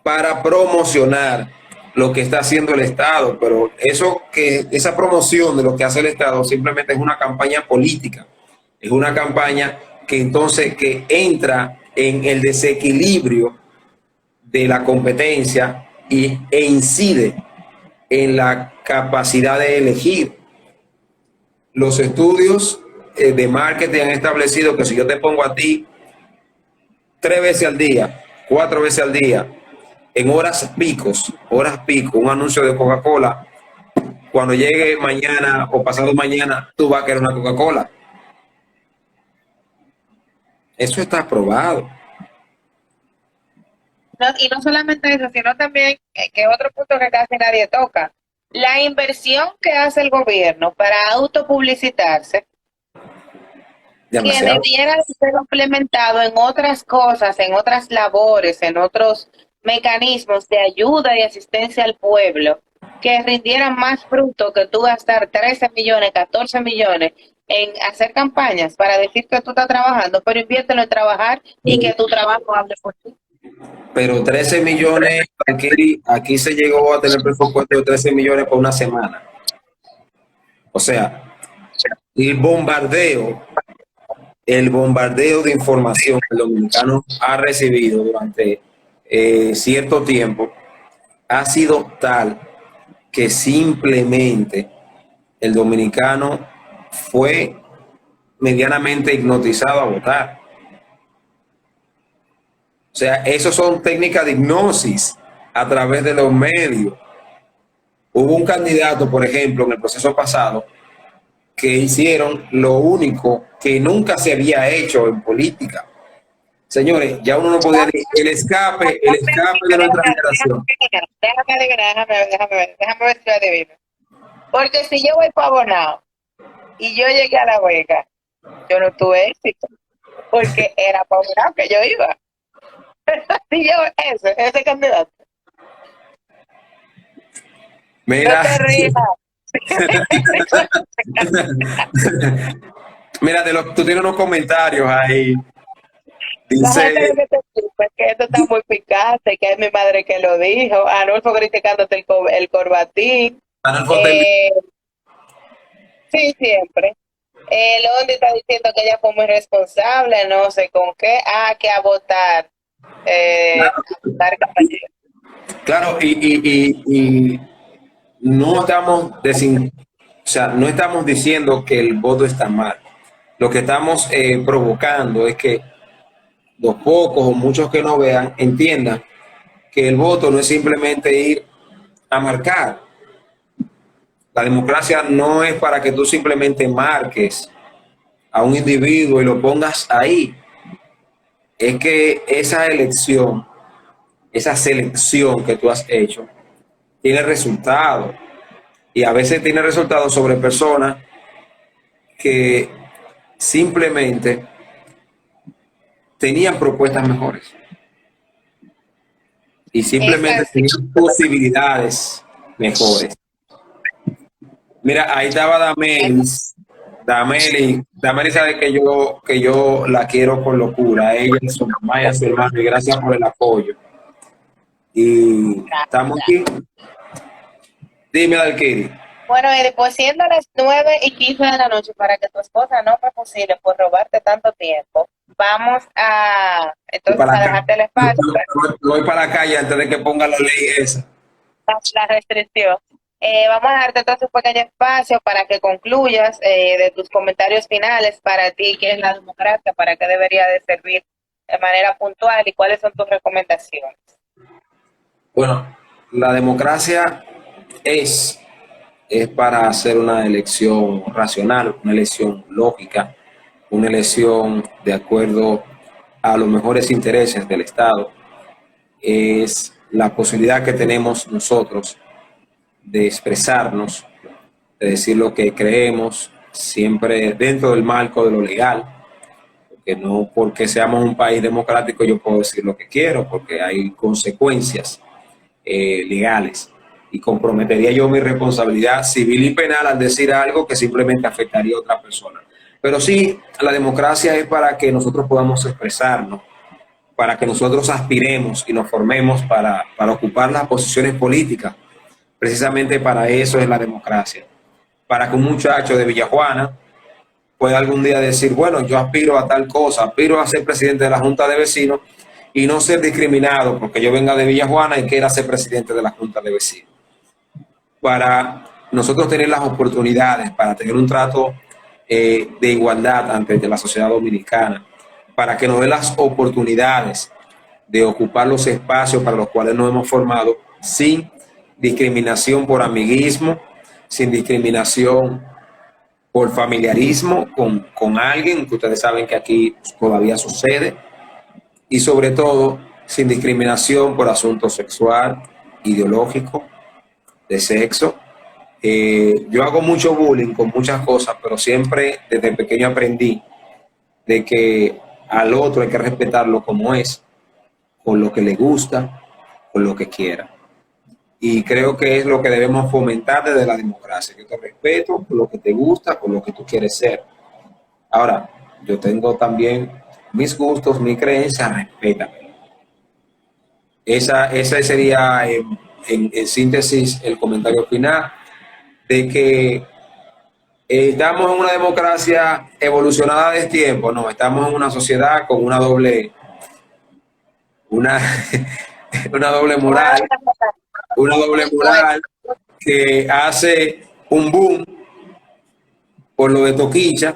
para promocionar lo que está haciendo el Estado, pero esa promoción de lo que hace el Estado simplemente es una campaña política, es una campaña que entonces que entra en el desequilibrio de la competencia e incide en la capacidad de elegir. Los estudios de marketing han establecido que si yo te pongo a ti 3 veces al día, 4 veces al día, en horas pico, un anuncio de Coca-Cola, cuando llegue mañana o pasado mañana, tú vas a querer una Coca-Cola. Eso está probado. No, y no solamente eso, sino también, que otro punto que casi nadie toca, la inversión que hace el gobierno para autopublicitarse, Demasiado. que debiera ser implementado en otras cosas, en otras labores, en otros mecanismos de ayuda y asistencia al pueblo, que rindieran más fruto que tú gastar 13 millones, 14 millones en hacer campañas para decir que tú estás trabajando, pero inviértelo en trabajar y que tu trabajo hable por ti. Pero 13 millones, aquí se llegó a tener presupuesto de 13 millones por una semana. O sea, el bombardeo de información que el dominicano ha recibido durante cierto tiempo ha sido tal que simplemente el dominicano fue medianamente hipnotizado a votar. O sea, eso son técnicas de hipnosis a través de los medios. Hubo un candidato, por ejemplo, en el proceso pasado, que hicieron lo único que nunca se había hecho en política. Señores, ya uno no podía decir el escape de nuestra generación. Déjame ver si lo adivino. Porque si yo voy para Bonao y yo llegué a La Vega, yo no tuve éxito, porque era para Bonao que yo iba. Si yo, ese candidato. Mira, No te rías. mira, tú tienes unos comentarios ahí. La gente Dice, lo que te dice es que esto está muy picante, que es mi madre que lo dijo. Anulfo criticándote el corbatín. Adolfo, te- Sí, siempre. Londi está diciendo que ella fue muy responsable, no sé con qué. Que a votar. A votar caballero. claro, y no estamos o sea, no estamos diciendo que el voto está mal. Lo que estamos provocando es que los pocos o muchos que no vean entiendan que el voto no es simplemente ir a marcar. La democracia no es para que tú simplemente marques a un individuo y lo pongas ahí. Es que esa elección, esa selección que tú has hecho, tiene resultados. Y a veces tiene resultados sobre personas que simplemente tenían propuestas mejores y simplemente tenían posibilidades mejores. Mira, ahí estaba Damelis. Damelis sabe que yo la quiero con locura. Ella, su mamá y a su hermano, y gracias por el apoyo. Y estamos aquí. Dime, Dalkiri. Bueno, y después siendo las 9:15 de la noche, para que tu esposa no me fusile por robarte tanto tiempo, vamos a entonces a dejarte el espacio. Voy para la calle antes de que ponga la ley esa. La restricción. Vamos a darte entonces un pequeño espacio para que concluyas de tus comentarios finales para ti, qué es la democracia, para qué debería de servir de manera puntual y cuáles son tus recomendaciones. Bueno, la democracia es para hacer una elección racional, una elección lógica, una elección de acuerdo a los mejores intereses del Estado. Es la posibilidad que tenemos nosotros de expresarnos, de decir lo que creemos, siempre dentro del marco de lo legal, porque no porque seamos un país democrático yo puedo decir lo que quiero, porque hay consecuencias legales y comprometería yo mi responsabilidad civil y penal al decir algo que simplemente afectaría a otra persona. Pero sí, la democracia es para que nosotros podamos expresarnos, para que nosotros aspiremos y nos formemos para ocupar las posiciones políticas. Precisamente para eso es la democracia. Para que un muchacho de Villajuana pueda algún día decir, bueno, yo aspiro a tal cosa, aspiro a ser presidente de la Junta de Vecinos y no ser discriminado porque yo venga de Villajuana y quiera ser presidente de la Junta de Vecinos. Para nosotros tener las oportunidades, para tener un trato de igualdad ante la sociedad dominicana, para que nos den las oportunidades de ocupar los espacios para los cuales nos hemos formado sin discriminación por amiguismo, sin discriminación por familiarismo con alguien, que ustedes saben que aquí todavía sucede, y sobre todo sin discriminación por asunto sexual, ideológico, de sexo. Yo hago mucho bullying con muchas cosas, pero siempre desde pequeño aprendí de que al otro hay que respetarlo como es, con lo que le gusta, con lo que quiera. Y creo que es lo que debemos fomentar desde la democracia. Yo te respeto por lo que te gusta, por lo que tú quieres ser. Ahora, yo tengo también mis gustos, mi creencia, respétame. Esa sería, en síntesis, el comentario final de que estamos en una democracia evolucionada de tiempo. No, estamos en una sociedad con una doble moral. Una doble moral que hace un boom por lo de Toquicha,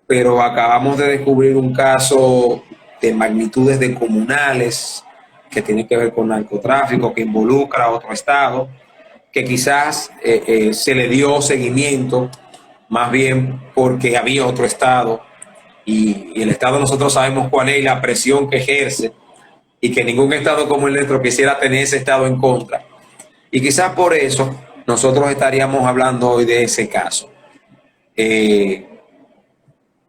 pero acabamos de descubrir un caso de magnitudes descomunales que tiene que ver con narcotráfico, que involucra a otro estado, que quizás se le dio seguimiento más bien porque había otro estado y el estado nosotros sabemos cuál es y la presión que ejerce y que ningún estado como el nuestro quisiera tener ese estado en contra. Y quizás por eso nosotros estaríamos hablando hoy de ese caso.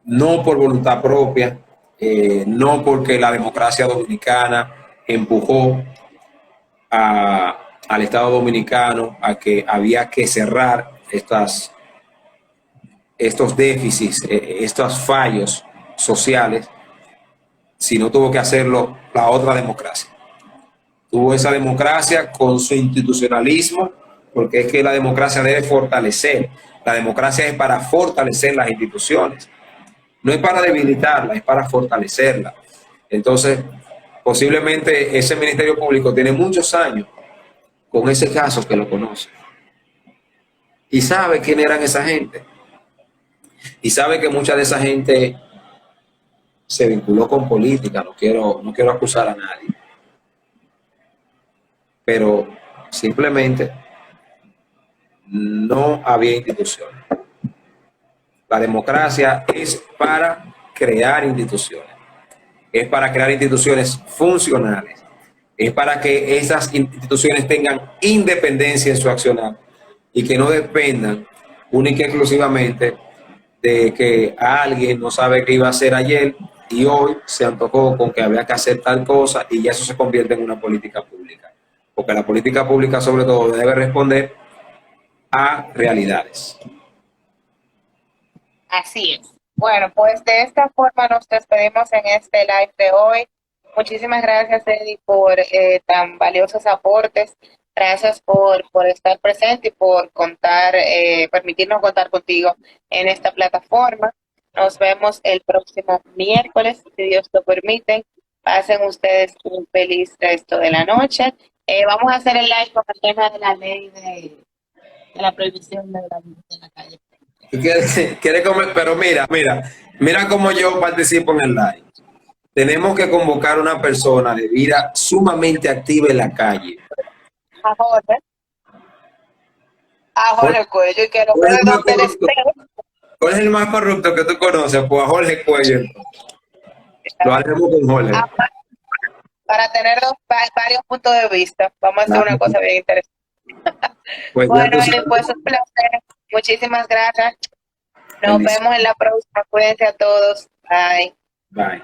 No por voluntad propia, no porque la democracia dominicana empujó al Estado dominicano a que había que cerrar estos déficits, estos fallos sociales, sino tuvo que hacerlo la otra democracia. Tuvo esa democracia con su institucionalismo, porque es que la democracia debe fortalecer. La democracia es para fortalecer las instituciones. No es para debilitarla, es para fortalecerla. Entonces, posiblemente ese Ministerio Público tiene muchos años con ese caso que lo conoce. Y sabe quién eran esa gente. Y sabe que mucha de esa gente se vinculó con política. No quiero acusar a nadie. Pero simplemente no había instituciones. La democracia es para crear instituciones, es para crear instituciones funcionales, es para que esas instituciones tengan independencia en su accionar y que no dependan única y exclusivamente de que alguien no sabe qué iba a hacer ayer y hoy se antojó con que había que hacer tal cosa y ya eso se convierte en una política pública. Porque la política pública sobre todo debe responder a realidades. Así es. Bueno, pues de esta forma nos despedimos en este live de hoy. Muchísimas gracias, Eddie, por tan valiosos aportes. Gracias por estar presente y por permitirnos contar contigo en esta plataforma. Nos vemos el próximo miércoles, si Dios lo permite. Pasen ustedes un feliz resto de la noche. Vamos a hacer el live con el tema de la ley de la prohibición de la vida en la calle. ¿Quiere comer? Pero mira cómo yo participo en el live. Tenemos que convocar a una persona de vida sumamente activa en la calle. A Jorge Cuello, y que no puede ¿Cuál es el más corrupto que tú conoces? Pues a Jorge Cuello. Lo haremos con Jorge. Para tener varios puntos de vista. Vamos a hacer una cosa bien interesante. Pues bueno, pues un placer. Muchísimas gracias. Nos vemos en la próxima. Cuídense a todos. Bye. Bye.